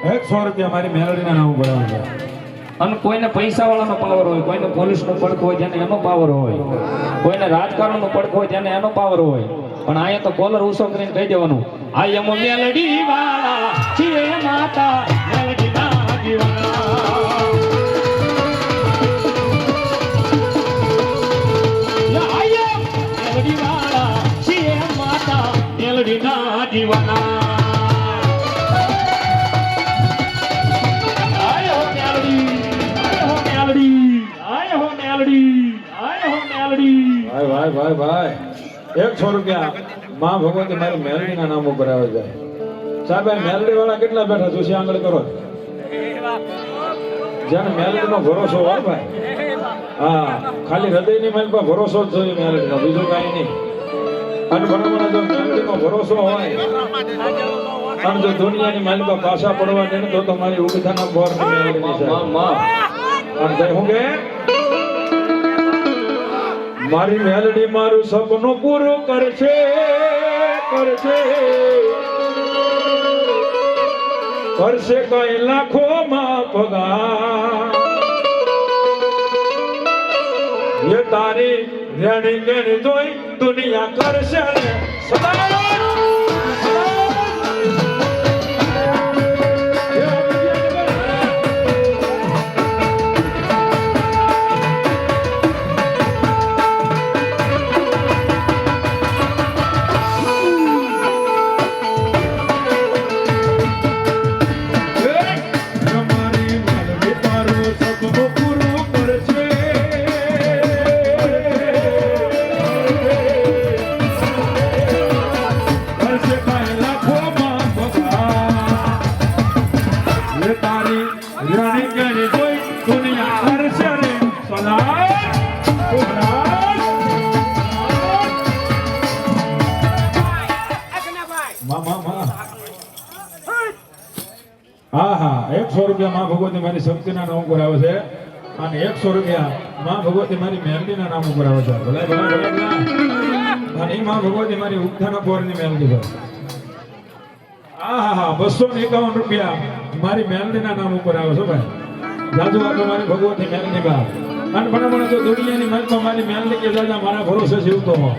100 રૂપિયા મારી મેલડીના નામ ઉપર આવે છે. અને કોઈને પૈસા વાળાનો પાવર હોય, કોઈને પોલીસનો પડખો હોય જેને એનો પાવર હોય, કોઈને રાજકારણનો પડખો હોય જેને એનો પાવર હોય. પણ અહીંયા તો કોલર ઊંચો કરીને કહી દેવાનું, આ એમ મેલડી વાળા છીએ માતા મેલડીના દીવાના. મેલડી વાળા છીએ માતા મેલડીના દીવાના. ભાઈ 100 રૂપિયા માં ભગવતી મારી મેલડીના નામ ઉપર આવે છે. સાહેબ મેલડી વાળા કેટલા બેઠા છો? આંગળ કરો. જેને મેલડીનો ભરોસો હોય ભાઈ, હા, ખાલી હૃદયની માલ પર ભરોસો જ જોઈએ મેલડીનો, બીજું કાંઈ નહીં. અને બરાબર જો મેલડીનો ભરોસો હોય અને જો દુનિયાની માલ પર પાછા પડવા દે તો તમારી ઉગતાના બોર મેલડીની છે. અને હું કે મારી મેલડી મારું સપનું પૂરું કરશે કરશે કઈ લાખોમાં પગાર. એ તારી રેણી કેણી જોઈ દુનિયા કરશે ને સદા. હા હા 100 રૂપિયા માં ભગવતી મારી શક્તિના નામ ઉપર આવે છે અને 100 રૂપિયા માં ભગવતી મારી મેલડીના નામ ઉપર આવે છે. ભલે ભલે ભલે. અને એ માં ભગવતી મારી ઉત્થાના પોરની મેલડી છે. હા હા 251 રૂપિયા મારી મેલડીના નામ ઉપર આવે છે ભાઈ. જાજુ આપે મારી ભગવતી મેલડી બા. અને પણ જો દુનિયાની માલમાં મારી મેલડી કે દાદા મારા ભરોસે જીવતો હોય.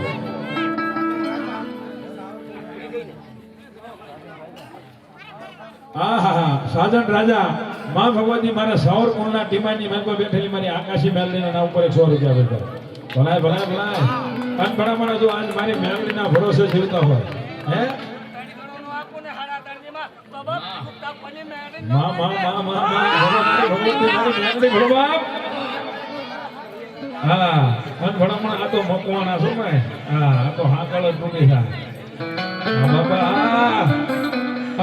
સાજન રાજા માં ભગવતી મારા સાવરકુંડના ટીમાની મેલમાં બેઠેલી મારી આકાશી મેલડીના નામ ઉપર 100 રૂપિયા બેઠા. ભલાય ભલાય ભલાય. અને ભલામણ જો આજ મારી મેલડીના ભરોસે જીવતા હોય હે માં ભગવતી મારી મેલડી ભગવાન. હા અને ભલામણ આ તો મકવાના છો ને. હા આ તો હાકળ જ તૂટી જાય બાબા.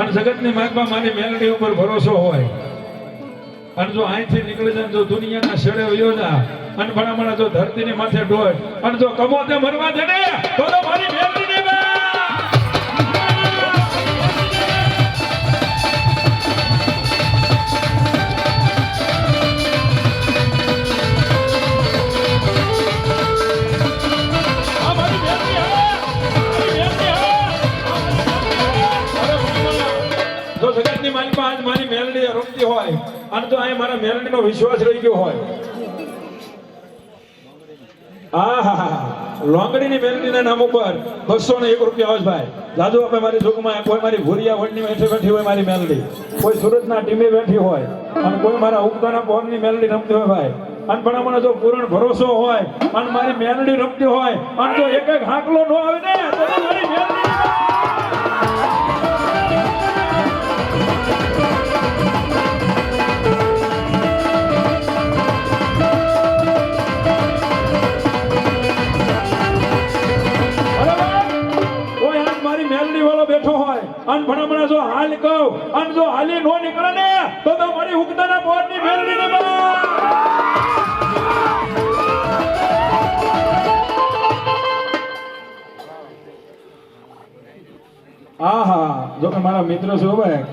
અને જગતની માગમાં મારી મેલડી ઉપર ભરોસો હોય અને જો અહીંથી નીકળી જાય જો દુનિયાના છેડે વયો જા અને ભલામણ જો ધરતીની માથે ડોય અને જો કમોતે મરવા જડે તો મારી મેલડી ને મારી મેલડી રમતી હોય અને તો અહીં મારા મેલડીનો વિશ્વાસ રહી ગયો હોય. લોંગડીની મેલડીના નામ ઉપર 201 રૂપિયા આવે ભાઈ. જાદુ આપે મારી જોગમાં કોઈ મારી ભૂરિયા વડની બેઠી હોય મારી મેલડી, કોઈ સુરતના ટીમે બેઠી હોય અને કોઈ મારા ઉગતાના પોરની મેલડી રમતી હોય ભાઈ. અને પણ મને જો પૂર્ણ ભરોસો હોય અને મારી મેલડી રમતી હોય અને જો એક એક હાકલો ન આવે ને તો મારી મેલડી બેઠો હોય અને ભણામણા જો હાલ કહું અને જો હાલી નો નીકળે ને તો મારી ઉગતાના પોરની મેલડી ને આહા જો કે મારા મિત્ર છે ભાઈ.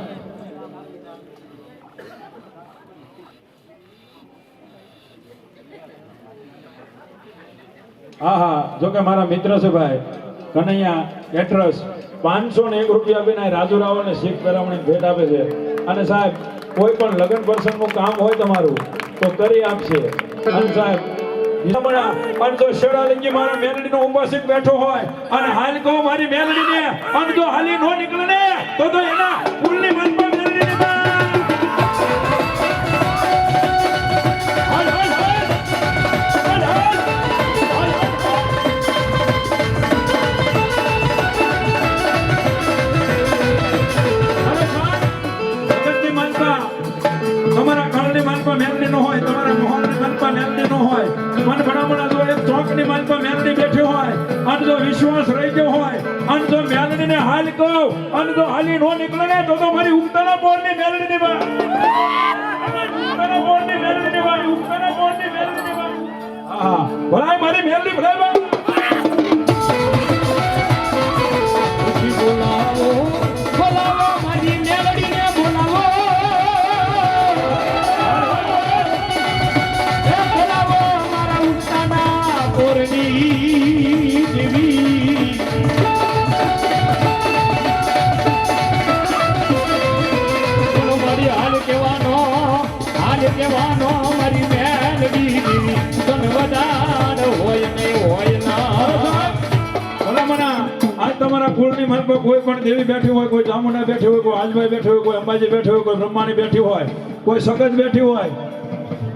આહા જો કે મારા મિત્ર છે ભાઈ કનૈયા એડ્રેસ 501 રૂપિયા આપીને રાજુરાવ અને શીખ પેરામણી ભેટ આપે છે. અને સાહેબ કોઈ પણ લગ્ન પ્રસંગનું કામ હોય તમારું તો કરી આપશે. અને સાહેબ અને જો શેડાલિંગી મારા મેલડીનો ઉપાસિક બેઠો હોય અને હાલ કહું મારી મેલડીને અને જો હાલી નો નીકળે ને તો એના કુલની મનમાં મેલડીને તમારા કાળની માનપા મેલડી નો હોય, તમારા મોહનની માનપા મેલડી નો હોય, મન ભણામણા જો એક ચોકની માનપા મેલડી બેઠી હોય અને જો વિશ્વાસ રહી ગયો હોય અને જો મેલડીને હાલ કહું અને જો હાલી નો નીકળે ને તો મારી ઉગતાના બોર્ડની મેલડીની વાત, ઉગતાના બોર્ડની મેલડીની વાત, ઉગતાના બોર્ડની મેલડીની વાત. હા ભલાય મારી મેલડી ભલાય બોલાવો બોલાવો મારી મેલડીને બોલાવો, બોલાવો મારા ઉગતાના બોરની દેવી. બોલો મારી હાલ કહેવાનો મારી મેલડી દેવી, તન વધાર હોય નહીં હોય ના. આજ તમારા કુળની માનપા કોઈ પણ દેવી બેઠી હોય, કોઈ ચામુંડા બેઠી હોય, કોઈ આજભાઈ બેઠી હોય, કોઈ અંબાજી બેઠી હોય, કોઈ બ્રહ્માણી બેઠી હોય, કોઈ સગજ બેઠી હોય,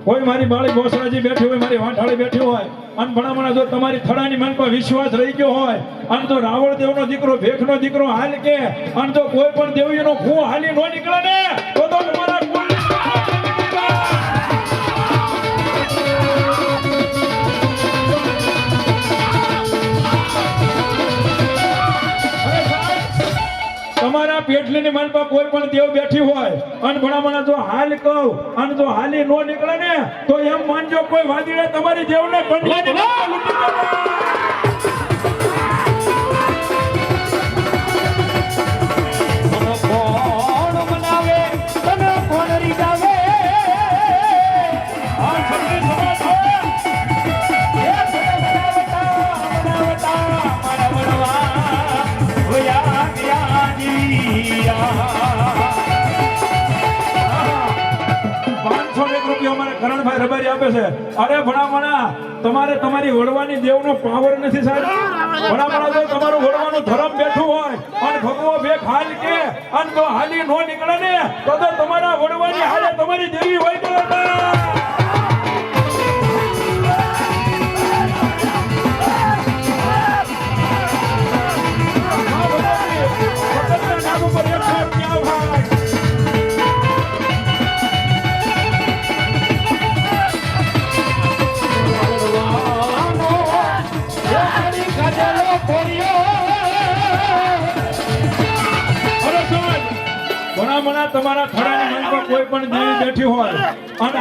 કોઈ મારી બાળી બોસરાજી બેઠી હોય, મારી વાંઠાળી બેઠી હોય અને ભણામણા જો તમારી થડાની માનપા વિશ્વાસ રહી ગયો હોય અને જો રાવણ દેવનો દીકરો ભેખનો દીકરો હાલ કે અને જો કોઈ પણ દેવીનો ખૂ હાલી નો નીકળે ને તો તમારા કુળ તમારા પેટલીની માનપા કોઈ પણ દેવ બેઠી હોય અને ભણામણા જો હાલ કહું અને જો હાલી નો નીકળે ને તો એમ માનજો કોઈ વાદીડે તમારી દેવને કંડલાની માનપા લૂંટી જાય. કોણ બનાવે તને કોણ રીઝાવે, આ સગી સમાજ હોય એ બનાવતા મારા વડવા હોયા ગયા જીયા. 501 રૂપિયા અમારે કરણભાઈ રબારી આપે છે. અરે ભણામણા તમારે તમારી વડવાની દેવનો પાવર નથી સાહેબ. ભણામણા જો તમારું વડવાનું ધર્મ બેઠું હોય અને ભગવો બે હાલ કે અને જો હાલી નો નીકળે ને તો તમારા વડવાની હાલે તમારી દેવી હોય તો ભણામણા તમારા થડાની માનપા કોઈ પણ દેવી બેઠી હોય અને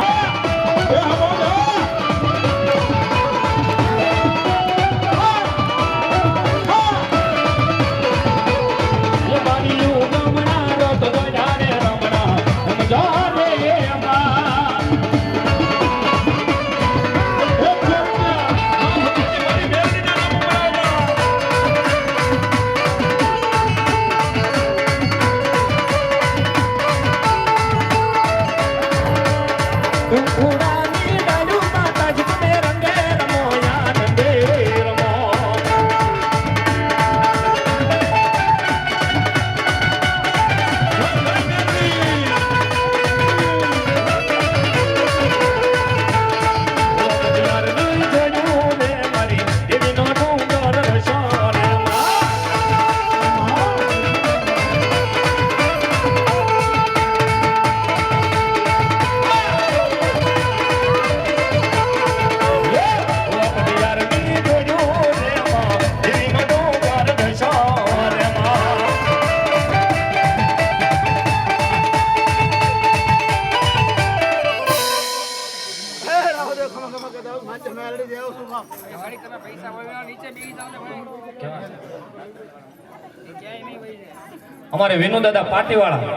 અમારે વિનુ દાદા પાટીવાળા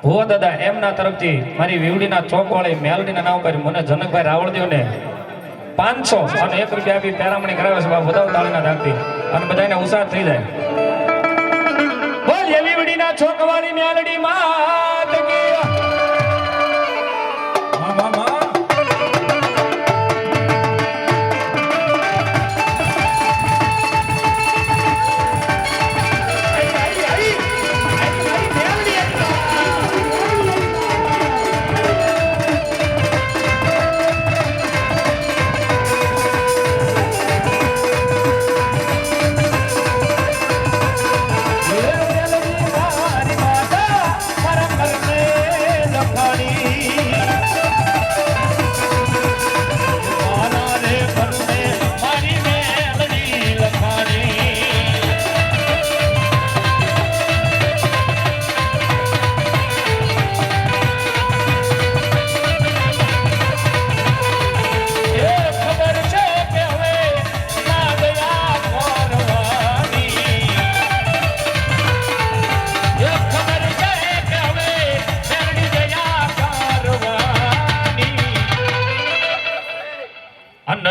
ભુવા દાદા એમના તરફથી મારી વીવડીના ચોકવાળી મેલડીના નામ પર મને જનકભાઈ રાવળદેવને 500 અને 1 રૂપિયા આપી પેરામણી કરાવે છે. બધા તાળીના દાગથી અને બધાને ઉત્સાહ થઈ જાય. બોલ વીવડીના ચોકવાળી મેલડી માં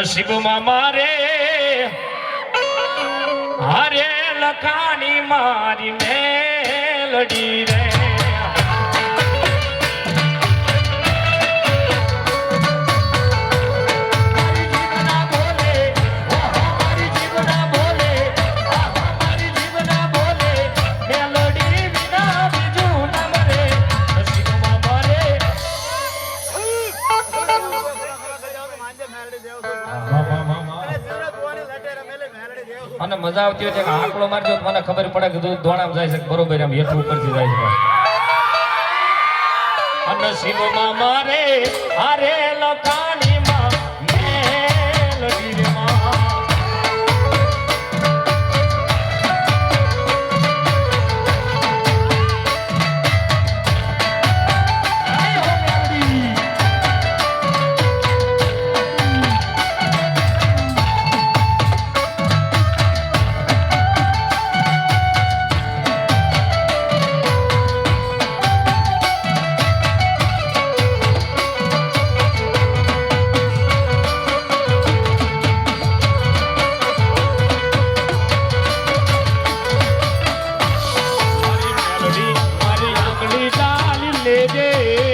નસીબમાં મારે હારે લખાણી મારી મેલડી રે અને મજા આવતી હોય છે કે આંકડો મારજો તો મને ખબર પડે કે દૂધ ધોણામાં જાય છે કે બરોબર આમ હેઠું ઉપરથી જાય છે અને નસીબમાં મારે હારે લખાણીમાં મેલડી રે માં લેજે